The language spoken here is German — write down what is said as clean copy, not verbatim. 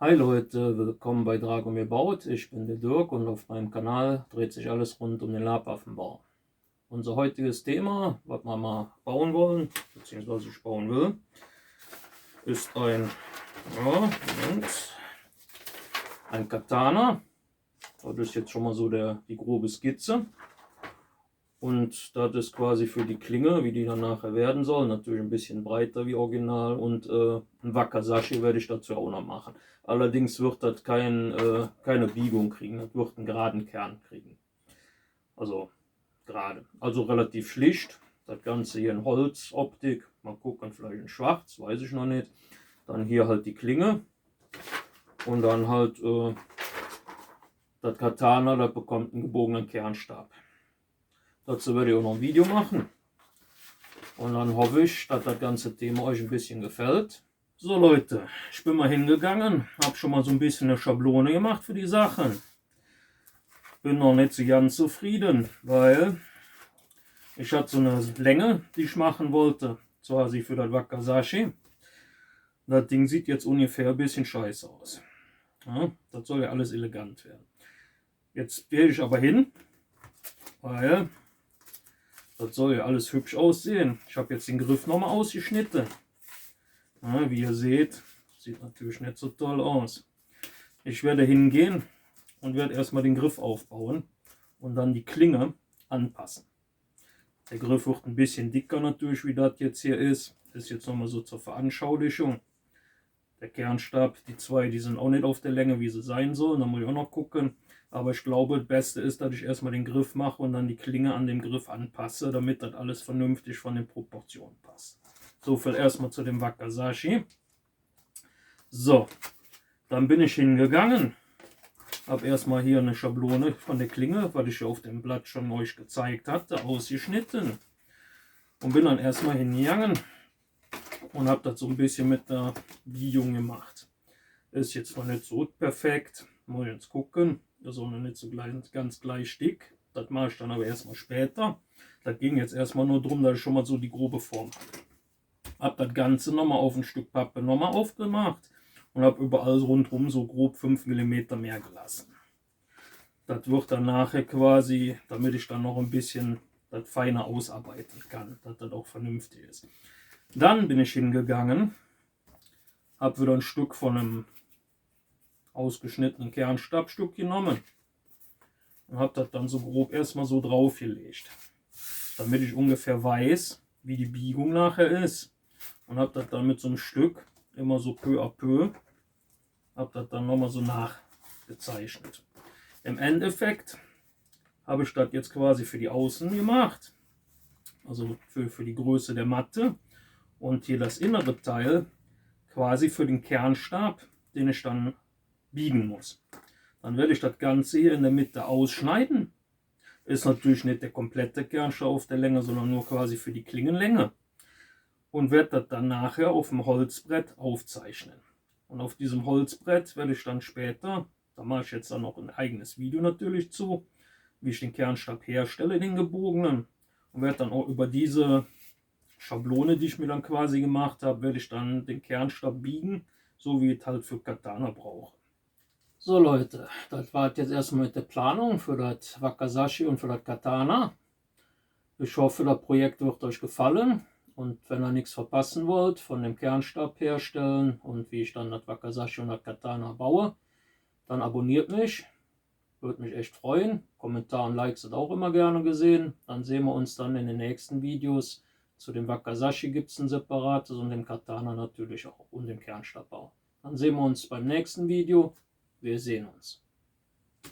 Hi Leute, willkommen bei Dragomir Baut. Ich bin der Dirk und auf meinem Kanal dreht sich alles rund um den Labwaffenbau. Unser heutiges Thema, was wir mal bauen wollen, beziehungsweise ich bauen will, ist ein Katana. Das ist jetzt schon mal so die grobe Skizze. Und das ist quasi für die Klinge, wie die dann nachher werden soll. Natürlich ein bisschen breiter wie original. Und ein Wakizashi werde ich dazu auch noch machen. Allerdings wird das keine Biegung kriegen. Das wird einen geraden Kern kriegen. Also gerade. Also relativ schlicht. Das Ganze hier in Holzoptik. Mal gucken, vielleicht in Schwarz, weiß ich noch nicht. Dann hier halt die Klinge. Und dann halt das Katana, das bekommt einen gebogenen Kernstab. Dazu werde ich auch noch ein Video machen. Und dann hoffe ich, dass das ganze Thema euch ein bisschen gefällt. So Leute, ich bin mal hingegangen, habe schon mal so ein bisschen eine Schablone gemacht für die Sachen. Bin noch nicht so ganz zufrieden, weil ich hatte so eine Länge, die ich machen wollte, quasi für das Wakizashi. Das Ding sieht jetzt ungefähr ein bisschen scheiße aus. Ja, das soll ja alles elegant werden. Jetzt gehe ich aber hin, weil das soll ja alles hübsch aussehen. Ich habe jetzt den Griff nochmal ausgeschnitten. Ja, wie ihr seht, sieht natürlich nicht so toll aus. Ich werde hingehen und werde erstmal den Griff aufbauen und dann die Klinge anpassen. Der Griff wird ein bisschen dicker natürlich, wie das jetzt hier ist. Das ist jetzt nochmal so zur Veranschaulichung. Der Kernstab, die zwei, die sind auch nicht auf der Länge, wie sie sein sollen. Da muss ich auch noch gucken. Aber ich glaube, das Beste ist, dass ich erstmal den Griff mache und dann die Klinge an den Griff anpasse, damit das alles vernünftig von den Proportionen passt. So viel erstmal zu dem Wakizashi. So, dann bin ich hingegangen. Habe erstmal hier eine Schablone von der Klinge, weil ich ja auf dem Blatt schon euch gezeigt hatte, ausgeschnitten. Und bin dann erstmal hingegangen und habe das so ein bisschen mit der Biegung gemacht. Ist jetzt noch nicht so perfekt. Muss jetzt gucken. Das ist auch noch nicht so ganz gleich dick. Das mache ich dann aber erstmal später. Das ging jetzt erstmal nur darum, dass ich schon mal so die grobe Form habe. Habe das Ganze nochmal auf ein Stück Pappe nochmal aufgemacht und habe überall rundherum so grob 5 mm mehr gelassen. Das wird dann nachher quasi, damit ich dann noch ein bisschen das feiner ausarbeiten kann, dass das auch vernünftig ist. Dann bin ich hingegangen, habe wieder ein Stück von einem ausgeschnittenen Kernstabstück genommen und habe das dann so grob erstmal so draufgelegt, damit ich ungefähr weiß, wie die Biegung nachher ist, und habe das dann mit so einem Stück immer so peu à peu, habe das dann nochmal so nachgezeichnet. Im Endeffekt habe ich das jetzt quasi für die Außen gemacht, also für die Größe der Matte, und hier das innere Teil quasi für den Kernstab, den ich dann biegen muss. Dann werde ich das Ganze hier in der Mitte ausschneiden. Ist natürlich nicht der komplette Kernstab auf der Länge, sondern nur quasi für die Klingenlänge. Und werde das dann nachher auf dem Holzbrett aufzeichnen. Und auf diesem Holzbrett werde ich dann später, da mache ich jetzt dann noch ein eigenes Video natürlich zu, wie ich den Kernstab herstelle, den gebogenen. Und werde dann auch über diese Schablone, die ich mir dann quasi gemacht habe, werde ich dann den Kernstab biegen, so wie ich es halt für Katana brauche. So Leute, das war jetzt erstmal mit der Planung für das Wakizashi und für das Katana. Ich hoffe, das Projekt wird euch gefallen, und wenn ihr nichts verpassen wollt von dem Kernstab herstellen und wie ich dann das Wakizashi und das Katana baue, dann abonniert mich, würde mich echt freuen. Kommentare und Likes sind auch immer gerne gesehen. Dann sehen wir uns dann in den nächsten Videos. Zu dem Wakizashi gibt es ein separates und dem Katana natürlich auch und dem Kernstabbau. Dann sehen wir uns beim nächsten Video. Wir sehen uns.